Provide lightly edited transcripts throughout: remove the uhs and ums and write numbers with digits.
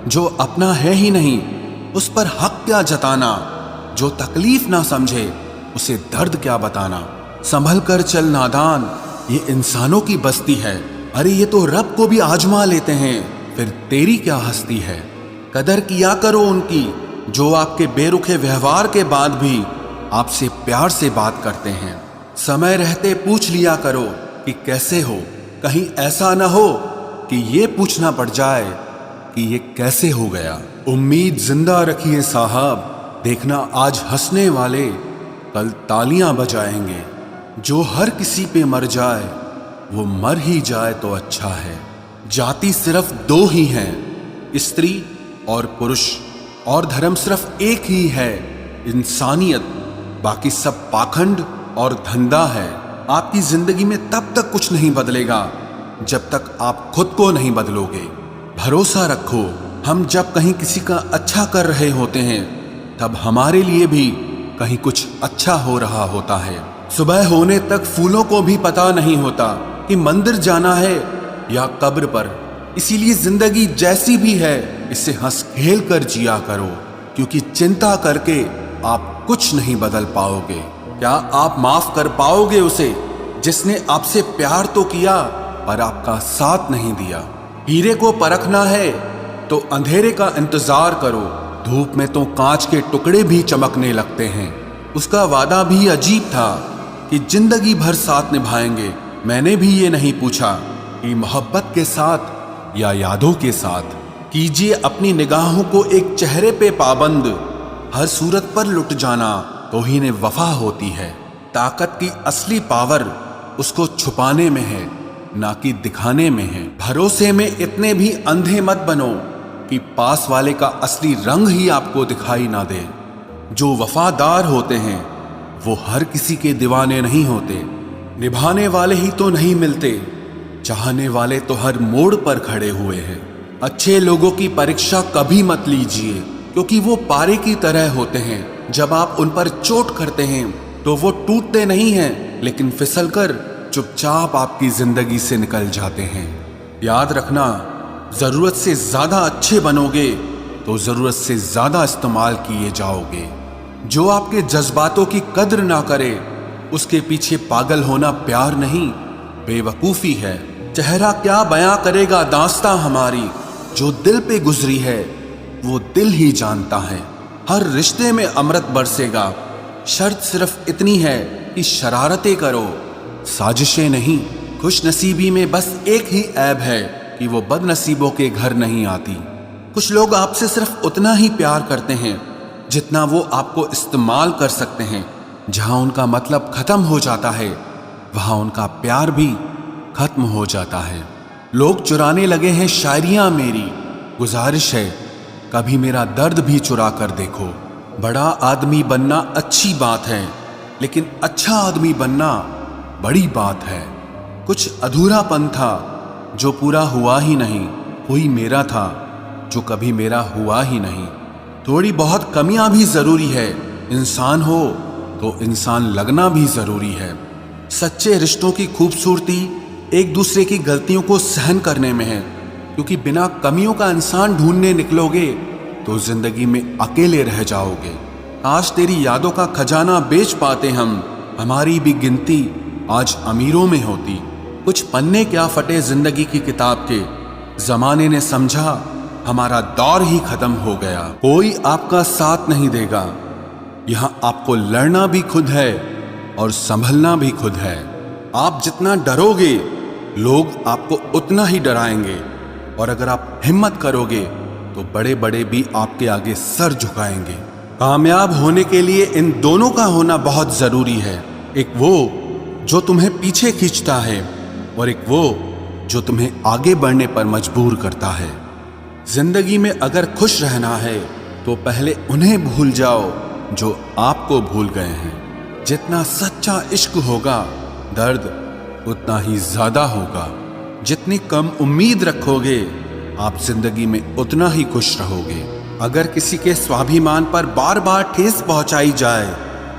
जो अपना है ही नहीं उस पर हक क्या जताना, जो तकलीफ ना समझे उसे दर्द क्या बताना। संभल कर चल नादान, ये इंसानों की बस्ती है। अरे ये तो रब को भी आजमा लेते हैं, फिर तेरी क्या हस्ती है। कदर किया करो उनकी जो आपके बेरुखे व्यवहार के बाद भी आपसे प्यार से बात करते हैं। समय रहते पूछ लिया करो कि कैसे हो, कहीं ऐसा न हो कि ये पूछना पड़ जाए कि ये कैसे हो गया। उम्मीद जिंदा रखिए साहब, देखना आज हंसने वाले कल तालियां बजाएंगे। जो हर किसी पे मर जाए वो मर ही जाए तो अच्छा है। जाति सिर्फ दो ही हैं, स्त्री और पुरुष, और धर्म सिर्फ एक ही है, इंसानियत। बाकी सब पाखंड और धंधा है। आपकी जिंदगी में तब तक कुछ नहीं बदलेगा जब तक आप खुद को नहीं बदलोगे। भरोसा रखो, हम जब कहीं किसी का अच्छा कर रहे होते हैं तब हमारे लिए भी कहीं कुछ अच्छा हो रहा होता है। सुबह होने तक फूलों को भी पता नहीं होता कि मंदिर जाना है या कब्र पर। इसीलिए जिंदगी जैसी भी है इसे हंस खेल कर जिया करो, क्योंकि चिंता करके आप कुछ नहीं बदल पाओगे। क्या आप माफ कर पाओगे उसे जिसने आपसे प्यार तो किया पर आपका साथ नहीं दिया। हीरे को परखना है तो अंधेरे का इंतजार करो, धूप में तो कांच के टुकड़े भी चमकने लगते हैं। उसका वादा भी अजीब था कि जिंदगी भर साथ निभाएंगे। मैंने भी ये नहीं पूछा कि मोहब्बत के साथ या यादों के साथ। कीजिए अपनी निगाहों को एक चेहरे पे पाबंद, हर सूरत पर लुट जाना तौहीन वफा होती है। ताकत की असली पावर उसको छुपाने में है, ना कि दिखाने में है। भरोसे में इतने भी अंधे मत बनो कि पास वाले का असली रंग ही आपको दिखाई ना दे। जो वफादार होते हैं वो हर किसी के दीवाने नहीं होते। निभाने वाले ही तो नहीं मिलते, चाहने वाले तो हर मोड़ पर खड़े हुए हैं। अच्छे लोगों की परीक्षा कभी मत लीजिए, क्योंकि वो पारे की तरह होते हैं। जब आप उन पर चोट करते हैं तो वो टूटते नहीं हैं, लेकिन फिसलकर चुपचाप आपकी जिंदगी से निकल जाते हैं। याद रखना, जरूरत से ज्यादा अच्छे बनोगे तो जरूरत से ज्यादा इस्तेमाल किए जाओगे। जो आपके जज्बातों की कद्र ना करे उसके पीछे पागल होना प्यार नहीं, बेवकूफी है। चेहरा क्या बयां करेगा दास्तां हमारी, जो दिल पे गुजरी है वो दिल ही जानता है। हर रिश्ते में अमृत बरसेगा, शर्त सिर्फ इतनी है कि शरारतें करो, साजिशें नहीं। खुश नसीबी में बस एक ही ऐब है कि वो बदनसीबों के घर नहीं आती। कुछ लोग आपसे सिर्फ उतना ही प्यार करते हैं जितना वो आपको इस्तेमाल कर सकते हैं। जहां उनका मतलब खत्म हो जाता है वहां उनका प्यार भी खत्म हो जाता है। लोग चुराने लगे हैं शायरियां मेरी, गुजारिश है कभी मेरा दर्द भी चुरा कर देखो। बड़ा आदमी बनना अच्छी बात है, लेकिन अच्छा आदमी बनना बड़ी बात है। कुछ अधूरापन था जो पूरा हुआ ही नहीं, कोई मेरा था जो कभी मेरा हुआ ही नहीं। थोड़ी बहुत कमियां भी जरूरी है, इंसान हो तो इंसान लगना भी जरूरी है। सच्चे रिश्तों की खूबसूरती एक दूसरे की गलतियों को सहन करने में है, क्योंकि बिना कमियों का इंसान ढूंढने निकलोगे तो जिंदगी में अकेले रह जाओगे। आज तेरी यादों का खजाना बेच पाते हम, हमारी भी गिनती आज अमीरों में होती। कुछ पन्ने क्या फटे जिंदगी की किताब के, जमाने ने समझा हमारा दौर ही खत्म हो गया। कोई आपका साथ नहीं देगा, यहां आपको लड़ना भी खुद है और संभलना भी खुद है। आप जितना डरोगे लोग आपको उतना ही डराएंगे, और अगर आप हिम्मत करोगे तो बड़े बड़े भी आपके आगे सर झुकाएंगे। कामयाब होने के लिए इन दोनों का होना बहुत जरूरी है। एक वो जो तुम्हें पीछे खींचता है और एक वो जो तुम्हें आगे बढ़ने पर मजबूर करता है। जिंदगी में अगर खुश रहना है तो पहले उन्हें भूल जाओ जो आपको भूल गए हैं। जितना सच्चा इश्क होगा दर्द उतना ही ज्यादा होगा। जितनी कम उम्मीद रखोगे आप जिंदगी में उतना ही खुश रहोगे। अगर किसी के स्वाभिमान पर बार बार ठेस पहुंचाई जाए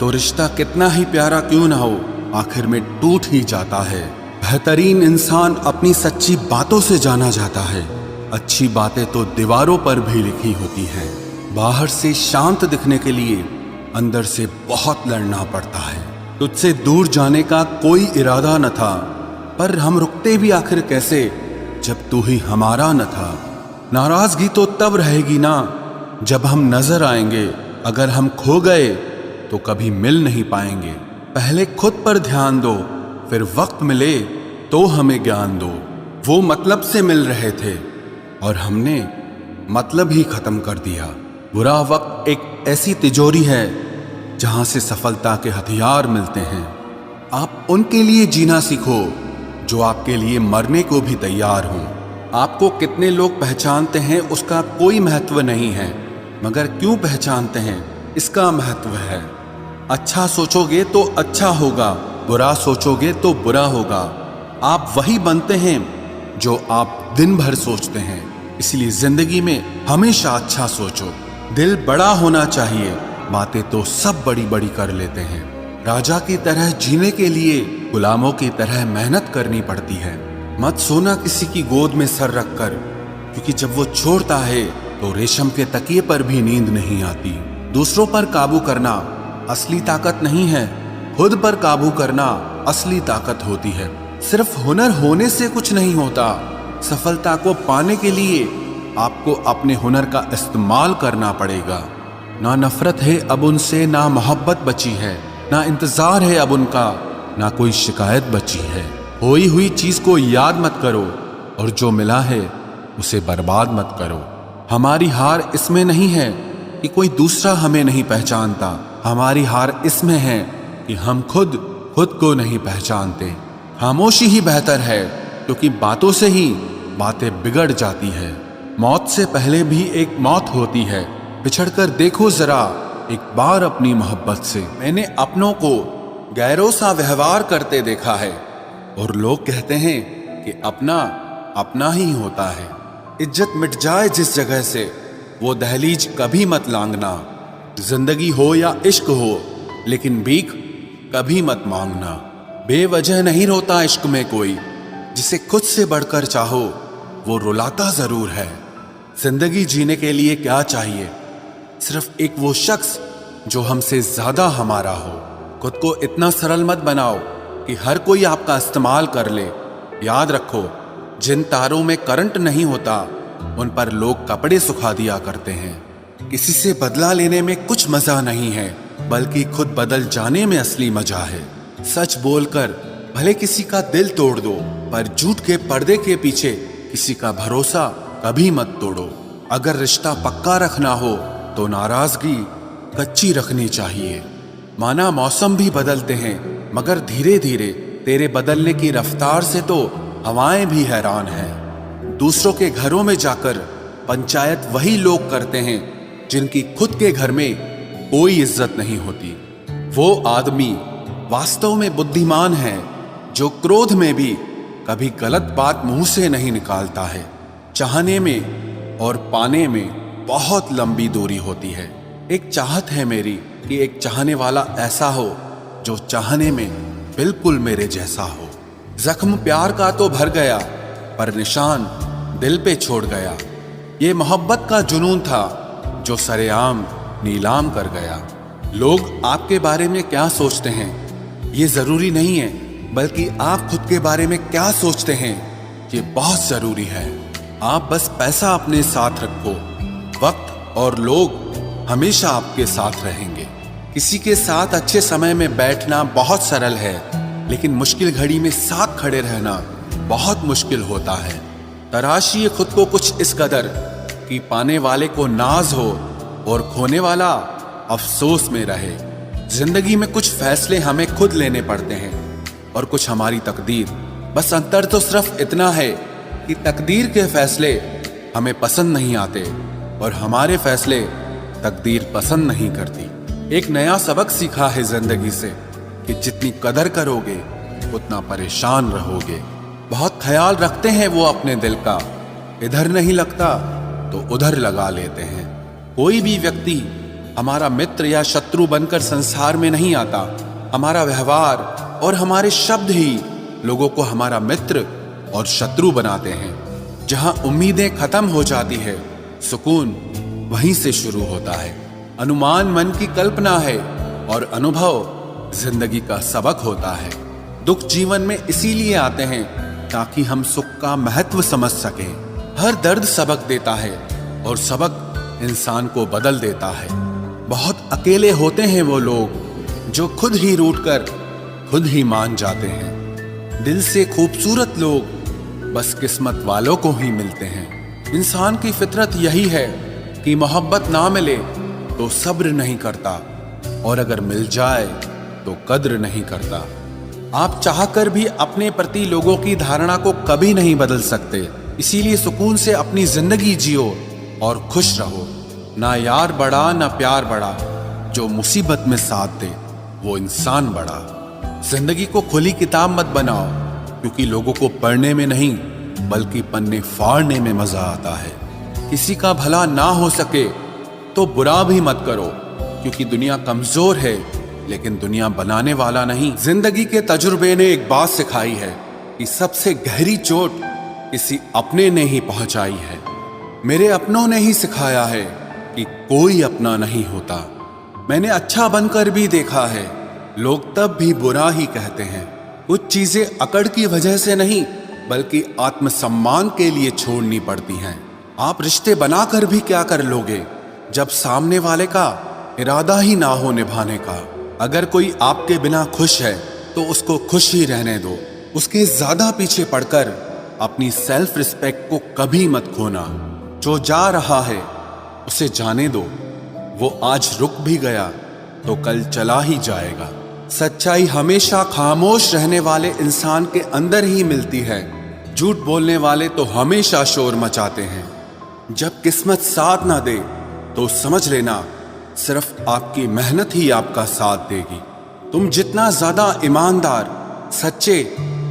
तो रिश्ता कितना ही प्यारा क्यों ना हो आखिर में टूट ही जाता है। बेहतरीन इंसान अपनी सच्ची बातों से जाना जाता है। अच्छी बातें तो दीवारों पर भी लिखी होती हैं। बाहर से शांत दिखने के लिए अंदर से बहुत लड़ना पड़ता है। तुझसे दूर जाने का कोई इरादा न था, पर हम रुकते भी आखिर कैसे जब तू ही हमारा न था। नाराजगी तो तब रहेगी ना जब हम नजर आएंगे, अगर हम खो गए तो कभी मिल नहीं पाएंगे। पहले खुद पर ध्यान दो, फिर वक्त मिले तो हमें ज्ञान दो। वो मतलब से मिल रहे थे और हमने मतलब ही खत्म कर दिया। बुरा वक्त एक ऐसी तिजोरी है जहां से सफलता के हथियार मिलते हैं। आप उनके लिए जीना सीखो जो आपके लिए मरने को भी तैयार हों। आपको कितने लोग पहचानते हैं उसका कोई महत्व नहीं है, मगर क्यों पहचानते हैं इसका महत्व है। अच्छा सोचोगे तो अच्छा होगा, बुरा सोचोगे तो बुरा होगा। आप वही बनते हैं जो आप दिन भर सोचते हैं। इसलिए जिंदगी में हमेशा अच्छा सोचो। दिल बड़ा होना चाहिए, बातें तो सब बड़ी बड़ी कर लेते हैं। राजा की तरह जीने के लिए गुलामों की तरह मेहनत करनी पड़ती है। मत सोना किसी की गोद में सर रखकर, क्योंकि जब वो छोड़ता है तो रेशम के तकिए पर भी नींद नहीं आती। दूसरों पर काबू करना असली ताकत नहीं है, खुद पर काबू करना असली ताकत होती है। सिर्फ हुनर होने से कुछ नहीं होता। सफलता को पाने के लिए आपको अपने हुनर का इस्तेमाल करना पड़ेगा। ना नफरत है अब उनसे, ना मोहब्बत बची है, ना इंतजार है अब उनका, ना कोई शिकायत बची है। खोई हुई चीज को याद मत करो और जो मिला है उसे बर्बाद मत करो। हमारी हार इसमें नहीं है कि कोई दूसरा हमें नहीं पहचानता, हमारी हार इसमें है कि हम खुद को नहीं पहचानते। खामोशी ही बेहतर है, क्योंकि बातों से ही बातें बिगड़ जाती है। मौत से पहले भी एक मौत होती है। पिछड़कर देखो जरा एक बार अपनी मोहब्बत से। मैंने अपनों को गैरों सा व्यवहार करते देखा है और लोग कहते हैं कि अपना अपना ही होता है। इज्जत मिट जाए जिस जगह से, वो दहलीज कभी मत लांघना। जिंदगी हो या इश्क हो, लेकिन भीख कभी मत मांगना। बेवजह नहीं रोता इश्क में कोई, जिसे खुद से बढ़कर चाहो वो रुलाता जरूर है। जिंदगी जीने के लिए क्या चाहिए? सिर्फ एक वो शख्स जो हमसे ज्यादा हमारा हो। खुद को इतना सरल मत बनाओ कि हर कोई आपका इस्तेमाल कर ले। याद रखो, जिन तारों में करंट नहीं होता उन पर लोग कपड़े सुखा दिया करते हैं। किसी से बदला लेने में कुछ मजा नहीं है, बल्कि खुद बदल जाने में असली मजा है। सच बोलकर भले किसी का दिल तोड़ दो, पर झूठ के पर्दे के पीछे किसी का भरोसा कभी मत तोड़ो। अगर रिश्ता पक्का रखना हो तो नाराजगी कच्ची रखनी चाहिए। माना मौसम भी बदलते हैं, मगर धीरे धीरे तेरे बदलने की रफ्तार से तो हवाएं भी हैरान हैं। दूसरों के घरों में जाकर पंचायत वही लोग करते हैं जिनकी खुद के घर में कोई इज्जत नहीं होती। वो आदमी वास्तव में बुद्धिमान है जो क्रोध में भी कभी गलत बात मुंह से नहीं निकालता है। चाहने में और पाने में बहुत लंबी दूरी होती है। एक चाहत है मेरी कि एक चाहने वाला ऐसा हो जो चाहने में बिल्कुल मेरे जैसा हो। जख्म प्यार का तो भर गया, पर निशान दिल पे छोड़ गया। ये मोहब्बत का जुनून था जो सरेआम नीलाम कर गया। लोग आपके बारे में क्या सोचते हैं ये जरूरी नहीं है, बल्कि आप खुद के बारे में क्या सोचते हैं ये बहुत जरूरी है। आप बस पैसा अपने साथ रखो, वक्त और लोग हमेशा आपके साथ रहेंगे। किसी के साथ अच्छे समय में बैठना बहुत सरल है, लेकिन मुश्किल घड़ी में साथ खड़े रहना बहुत मुश्किल होता है। तराशिए खुद को कुछ इस कदर कि पाने वाले को नाज हो और खोने वाला अफसोस में रहे। जिंदगी में कुछ फैसले हमें खुद लेने पड़ते हैं और कुछ हमारी तकदीर। बस अंतर तो सिर्फ इतना है कि तकदीर के फैसले हमें पसंद नहीं आते और हमारे फैसले तकदीर पसंद नहीं करती। एक नया सबक सीखा है जिंदगी से कि जितनी कदर करोगे उतना परेशान रहोगे। बहुत ख्याल रखते हैं वो अपने दिल का, इधर नहीं लगता तो उधर लगा लेते हैं। कोई भी व्यक्ति हमारा मित्र या शत्रु बनकर संसार में नहीं आता। हमारा व्यवहार और हमारे शब्द ही लोगों को हमारा मित्र और शत्रु बनाते हैं। जहां उम्मीदें खत्म हो जाती है, सुकून वहीं से शुरू होता है। अनुमान मन की कल्पना है और अनुभव जिंदगी का सबक होता है। दुख जीवन में इसीलिए आते हैं ताकि हम सुख का महत्व समझ सकें। हर दर्द सबक देता है और सबक इंसान को बदल देता है। बहुत अकेले होते हैं वो लोग जो खुद ही रूठकर खुद ही मान जाते हैं। दिल से खूबसूरत लोग बस किस्मत वालों को ही मिलते हैं। इंसान की फितरत यही है कि मोहब्बत ना मिले तो सब्र नहीं करता, और अगर मिल जाए तो कद्र नहीं करता। आप चाहकर भी अपने प्रति लोगों की धारणा को कभी नहीं बदल सकते। इसीलिए सुकून से अपनी जिंदगी जियो और खुश रहो। ना यार बड़ा ना प्यार बड़ा, जो मुसीबत में साथ दे वो इंसान बड़ा। जिंदगी को खुली किताब मत बनाओ, क्योंकि लोगों को पढ़ने में नहीं बल्कि पन्ने फाड़ने में मजा आता है। किसी का भला ना हो सके तो बुरा भी मत करो, क्योंकि दुनिया कमजोर है लेकिन दुनिया बनाने वाला नहीं। जिंदगी के तजुर्बे ने एक बात सिखाई है कि सबसे गहरी चोट किसी अपने ने ही पहुंचाई है। मेरे अपनों ने ही सिखाया है कि कोई अपना नहीं होता। मैंने अच्छा बनकर भी देखा है, लोग तब भी बुरा ही कहते हैं। कुछ चीजें अकड़ की वजह से नहीं बल्कि आत्मसम्मान के लिए छोड़नी पड़ती हैं। आप रिश्ते बनाकर भी क्या कर लोगे जब सामने वाले का इरादा ही ना हो निभाने का। अगर कोई आपके बिना खुश है तो उसको खुश ही रहने दो। उसके ज्यादा पीछे पड़कर अपनी सेल्फ रिस्पेक्ट को कभी मत खोना। जो जा रहा है उसे जाने दो, वो आज रुक भी गया तो कल चला ही जाएगा। सच्चाई हमेशा खामोश रहने वाले इंसान के अंदर ही मिलती है। झूठ बोलने वाले तो हमेशा शोर मचाते हैं। जब किस्मत साथ ना दे तो समझ लेना सिर्फ आपकी मेहनत ही आपका साथ देगी। तुम जितना ज्यादा ईमानदार, सच्चे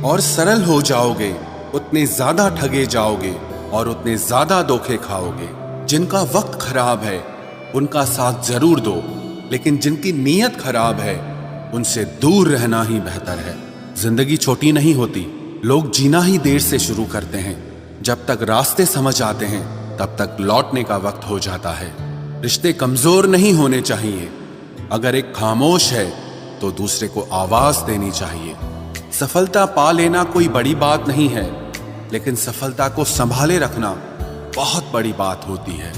और सरल हो जाओगे उतने ज्यादा ठगे जाओगे और उतने ज्यादा धोखे खाओगे। जिनका वक्त खराब है उनका साथ जरूर दो, लेकिन जिनकी नीयत खराब है उनसे दूर रहना ही बेहतर है। जिंदगी छोटी नहीं होती, लोग जीना ही देर से शुरू करते हैं। जब तक रास्ते समझ आते हैं तब तक लौटने का वक्त हो जाता है। रिश्ते कमजोर नहीं होने चाहिए। अगर एक खामोश है तो दूसरे को आवाज देनी चाहिए। सफलता पा लेना कोई बड़ी बात नहीं है, लेकिन सफलता को संभाले रखना बहुत बड़ी बात होती है।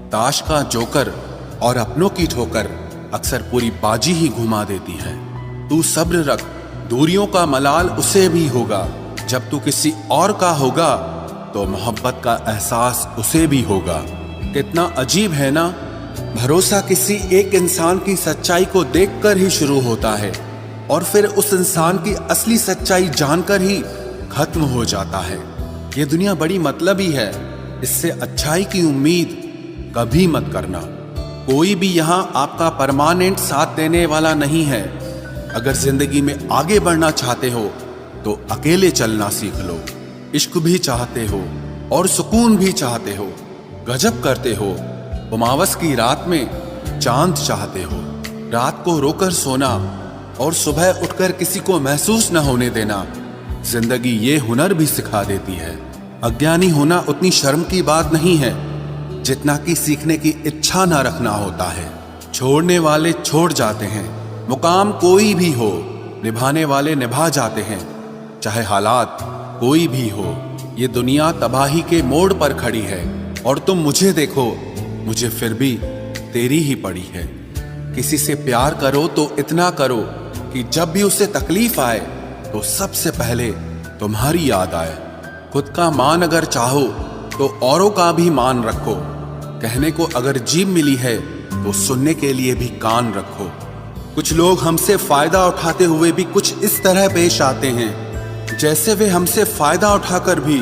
ताश का जोकर और अपनों की ठोकर अक्सर पूरी बाजी ही घुमा देती है। तू सब्र रख, दूरियों का मलाल उसे भी होगा। जब तू किसी और का होगा तो मोहब्बत का एहसास उसे भी होगा। कितना अजीब है ना, भरोसा किसी एक इंसान की सच्चाई को देखकर ही शुरू होता है और फिर उस इंसान की असली सच्चाई जानकर ही खत्म हो जाता है। ये दुनिया बड़ी मतलबी है, इससे अच्छाई की उम्मीद कभी मत करना। कोई भी यहाँ आपका परमानेंट साथ देने वाला नहीं है। अगर जिंदगी में आगे बढ़ना चाहते हो तो अकेले चलना सीख लो। इश्क भी चाहते हो और सुकून भी चाहते हो, गजब करते हो। उमावस की रात में चांद चाहते हो। रात को रोकर सोना और सुबह उठकर किसी को महसूस न होने देना जिंदगी ये हुनर भी सिखा देती है। अज्ञानी होना उतनी शर्म की बात नहीं है जितना कि सीखने की इच्छा ना रखना होता है। छोड़ने वाले छोड़ जाते हैं, मुकाम कोई भी हो, निभाने वाले निभा जाते हैं, चाहे हालात कोई भी हो। ये दुनिया तबाही के मोड़ पर खड़ी है और तुम मुझे देखो, मुझे फिर भी तेरी ही पड़ी है। किसी से प्यार करो तो इतना करो कि जब भी उसे तकलीफ आए तो सबसे पहले तुम्हारी याद आए। खुद का मान अगर चाहो तो औरों का भी मान रखो। कहने को अगर जीभ मिली है तो सुनने के लिए भी कान रखो। कुछ लोग हमसे फायदा उठाते हुए भी कुछ इस तरह पेश आते हैं जैसे वे हमसे फायदा उठाकर भी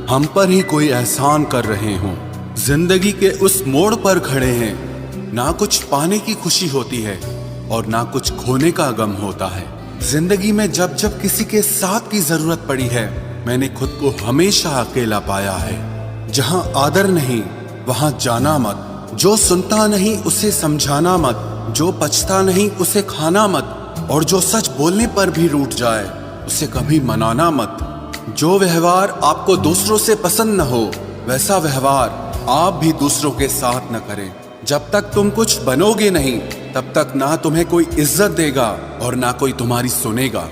हम पर ही कोई एहसान कर रहे हों। जिंदगी के उस मोड़ पर खड़े हैं, ना कुछ पाने की खुशी होती है और ना कुछ खोने का गम होता है। जिंदगी में जब जब किसी के साथ की जरूरत पड़ी है, मैंने खुद को हमेशा अकेला पाया है। जहां आदर नहीं वहां जाना मत, जो सुनता नहीं उसे समझाना मत, जो पछता नहीं उसे खाना मत, और जो सच बोलने पर भी रूठ जाए उसे कभी मनाना मत। जो व्यवहार आपको दूसरों से पसंद न हो वैसा व्यवहार आप भी दूसरों के साथ न करें। जब तक तुम कुछ बनोगे नहीं तब तक ना तुम्हें कोई इज्जत देगा और ना कोई तुम्हारी सुनेगा।